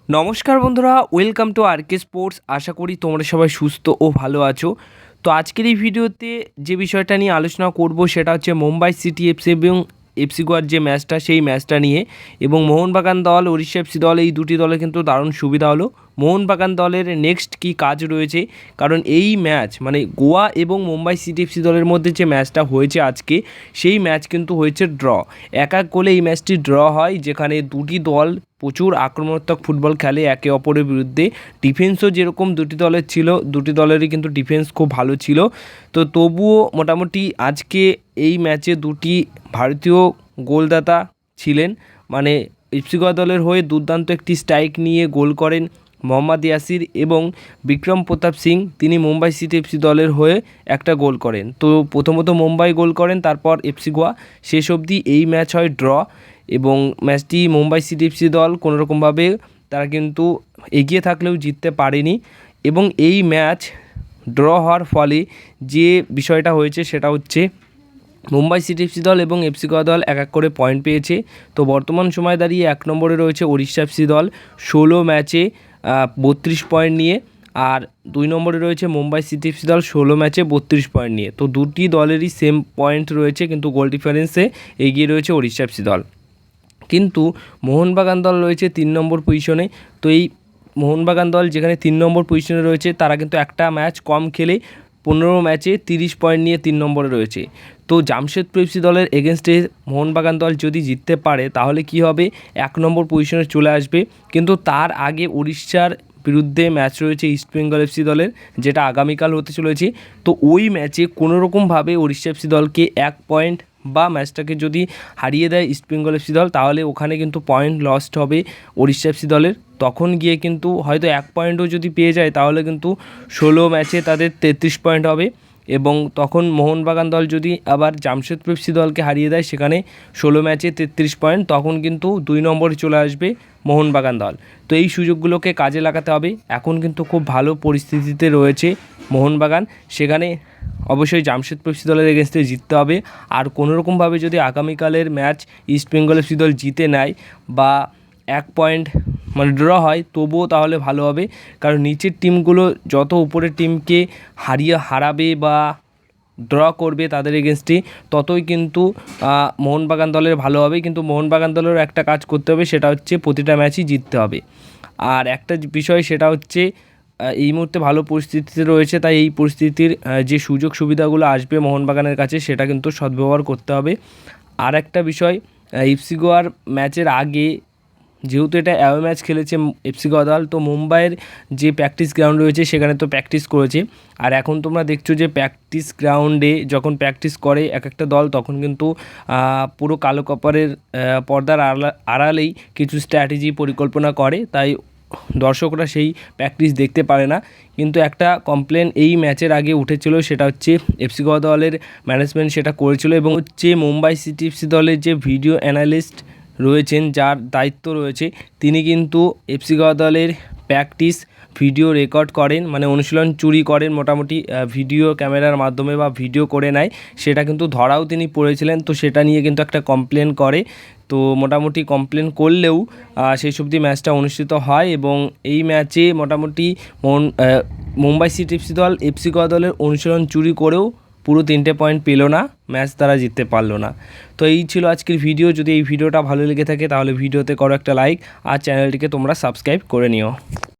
নমস্কার বন্ধুরা, welcome to আরকে sports. আশা করি তোমরা সবাই সুস্থ ও ভালো আছো। তো আজকের এই ভিডিওতে যে বিষয়টা নিয়ে আলোচনা করব সেটা হচ্ছে মুম্বাই সিটি এফসি এবং এফসি গোয়ার যে ম্যাচটা, সেই ম্যাচটা নিয়ে। এবং মোহনবাগান দল, উড়িষ্যা এফসি দল, এই দুটি দলে কিন্তু দারুণ সুবিধা হলো। মোহনবাগান দলের নেক্সট কি কাজ রয়েছে, কারণ এই ম্যাচ মানে গোয়া এবং মুম্বাই সিটি এফসি দলের মধ্যে যে ম্যাচটা হয়েছে আজকে, সেই ম্যাচ কিন্তু হয়েছে ড্র। এক গোলে এই ম্যাচটি ড্র হয়, যেখানে দুটি দল প্রচুর আক্রমণাত্মক ফুটবল খেলে একে অপরের বিরুদ্ধে। ডিফেন্সও যেরকম দুটি দলের ছিল, দুটি দলেরই কিন্তু ডিফেন্স খুব ভালো ছিল। তো তবুও মোটামুটি আজকে এই ম্যাচে দুটি ভারতীয় গোলদাতা ছিলেন, মানে এফসি গোয়া দলের হয়ে দুর্দান্ত একটি স্ট্রাইক নিয়ে গোল করেন মোহাম্মদ ইয়াসির, এবং বিক্রম প্রতাপ সিং তিনি মুম্বাই সিটি এফসি দলের হয়ে একটা গোল করেন। তো প্রথমত মুম্বাই গোল করেন, তারপর এফসি গোয়া। শেষ অবধি এই ম্যাচ হয় ড্র, এবং ম্যাচটি মুম্বাই সিটি এফসি দল কোনোরকমভাবে তারা কিন্তু এগিয়ে থাকলেও জিততে পারেনি। এবং এই ম্যাচ ড্র হওয়ার ফলে যে বিষয়টা হয়েছে সেটা হচ্ছে মুম্বাই সিটি এফসি দল এবং এফসি গোয়া দল এক এক করে পয়েন্ট পেয়েছে। তো বর্তমান সময় দাঁড়িয়ে 1 নম্বরে রয়েছে উড়িষ্যা এফসি দল 16 ম্যাচে 32 পয়েন্ট নিয়ে, আর 2 নম্বরে রয়েছে মুম্বাই সিটি এফসি দল 16 ম্যাচে 32 পয়েন্ট নিয়ে। তো দুটি দলেরই সেম পয়েন্ট রয়েছে, কিন্তু গোল ডিফারেন্সে এগিয়ে রয়েছে উড়িষ্যা এফসি দল। কিন্তু মোহনবাগান দল রয়েছে 3 নম্বর পজিশনে। তো এই মোহনবাগান দল যেখানে 3 নম্বর পজিশনে রয়েছে, তারা কিন্তু একটা ম্যাচ কম খেলে 15 ম্যাচে 30 পয়েন্ট নিয়ে 3 নম্বরে রয়েছে। তো জামশেদপুর এফসি দলের এগেনস্টে মোহনবাগান দল যদি জিততে পারে, তাহলে কি হবে, 1 নম্বর পজিশনে চলে আসবে। কিন্তু তার আগে উড়িষ্যার বিরুদ্ধে ম্যাচ রয়েছে ইস্টবেঙ্গল এফসি দলের, যেটা আগামীকাল হতে চলেছে। তো ওই ম্যাচে কোনোরকমভাবে উড়িষ্যা এফসি দলকে 1 পয়েন্ট বা ম্যাচটাকে যদি হারিয়ে দেয় ইস্টবেঙ্গল এফসি দল, তাহলে ওখানে কিন্তু পয়েন্ট লস্ট হবে উড়িষ্যা এফসি দলের। তখন গিয়ে কিন্তু হয়তো 1 পয়েন্টও যদি পেয়ে যায়, তাহলে কিন্তু 16 ম্যাচে তাদের 33 পয়েন্ট হবে। এবং তখন মোহনবাগান দল যদি আবার জামশেদপুর এফসি দলকে হারিয়ে দেয়, সেখানে 16 ম্যাচে 33 পয়েন্ট, তখন কিন্তু 2 নম্বরে চলে আসবে মোহনবাগান দল। তো এই সুযোগগুলোকে কাজে লাগাতে হবে। এখন কিন্তু খুব ভালো পরিস্থিতিতে রয়েছে মোহনবাগান, সেখানে অবশ্যই জামশেদপুর এফসি দলের এগেনস্টে জিততে হবে। আর কোনোরকমভাবে যদি আগামীকালের ম্যাচ ইস্টবেঙ্গল এফসি দল জিতে নেয় বা 1 পয়েন্ট মানে ড্র হয়, তবুও তাহলে ভালো হবে। কারণ নিচের টিমগুলো যত উপরের টিমকে হারাবে বা ড্র করবে তাদের এগেনস্টে, ততই কিন্তু মোহনবাগান দলের ভালো হবে। কিন্তু মোহনবাগান দলের একটা কাজ করতে হবে, সেটা হচ্ছে প্রতিটা ম্যাচই জিততে হবে। আর একটা বিষয়, সেটা হচ্ছে এই মুহূর্তে ভালো পরিস্থিতিতে রয়েছে, তাই এই পরিস্থিতির যে সুযোগ সুবিধাগুলো আসবে মোহনবাগানের কাছে, সেটা কিন্তু সদ্ব্যবহার করতে হবে। আর একটা বিষয়, এফসি গোয়ার ম্যাচের আগে, যেহেতু এটা অ্যাওয়ে ম্যাচ খেলেছে এফসি গোয়া দল, তো মুম্বাইয়ের যে প্র্যাকটিস গ্রাউন্ড রয়েছে সেখানে তো প্র্যাকটিস করেছে। আর এখন তোমরা দেখছো যে প্র্যাকটিস গ্রাউন্ডে যখন প্র্যাকটিস করে এক একটা দল, তখন কিন্তু পুরো কালো কাপড়ের পর্দার আড়ালেই কিছু স্ট্র্যাটেজি পরিকল্পনা করে, তাই দর্শকরা সেই প্র্যাকটিস দেখতে পারে না। কিন্তু একটা কমপ্লেন এই ম্যাচের আগে উঠেছিল, সেটা হচ্ছে এফসি গোয়া দলের ম্যানেজমেন্ট সেটা করেছিল, এবং হচ্ছে মুম্বাই সিটি এফসি দলের যে ভিডিও অ্যানালিস্ট রয়েছেন, যার দায়িত্ব রয়েছে, তিনি কিন্তু এফসি গোয়া দলের প্র্যাকটিস ভিডিও রেকর্ড করেন, মানে অনুশীলন চুরি করেন মোটামুটি ভিডিও ক্যামেরার মাধ্যমে বা ভিডিও করে নেয়। সেটা কিন্তু ধরাও তিনি পড়েছিলেন। তো সেটা নিয়ে কিন্তু একটা কমপ্লেন করে। তো মোটামুটি কমপ্লেন করলেও সেই অবধি ম্যাচটা অনুষ্ঠিত হয়, এবং এই ম্যাচে মোটামুটি মুম্বাই সিটি এফসি দল এফসি গোয়া দলের অনুশীলন চুরি করেও পুরো 3টে পয়েন্ট পেল না, ম্যাচ তারা জিততে পারলো না। তো এই ছিল আজকের ভিডিও। যদি এই ভিডিওটা ভালো লেগে থাকে, তাহলে ভিডিওতে করো একটা লাইক, আর চ্যানেলটিকে তোমরা সাবস্ক্রাইব করে নিও।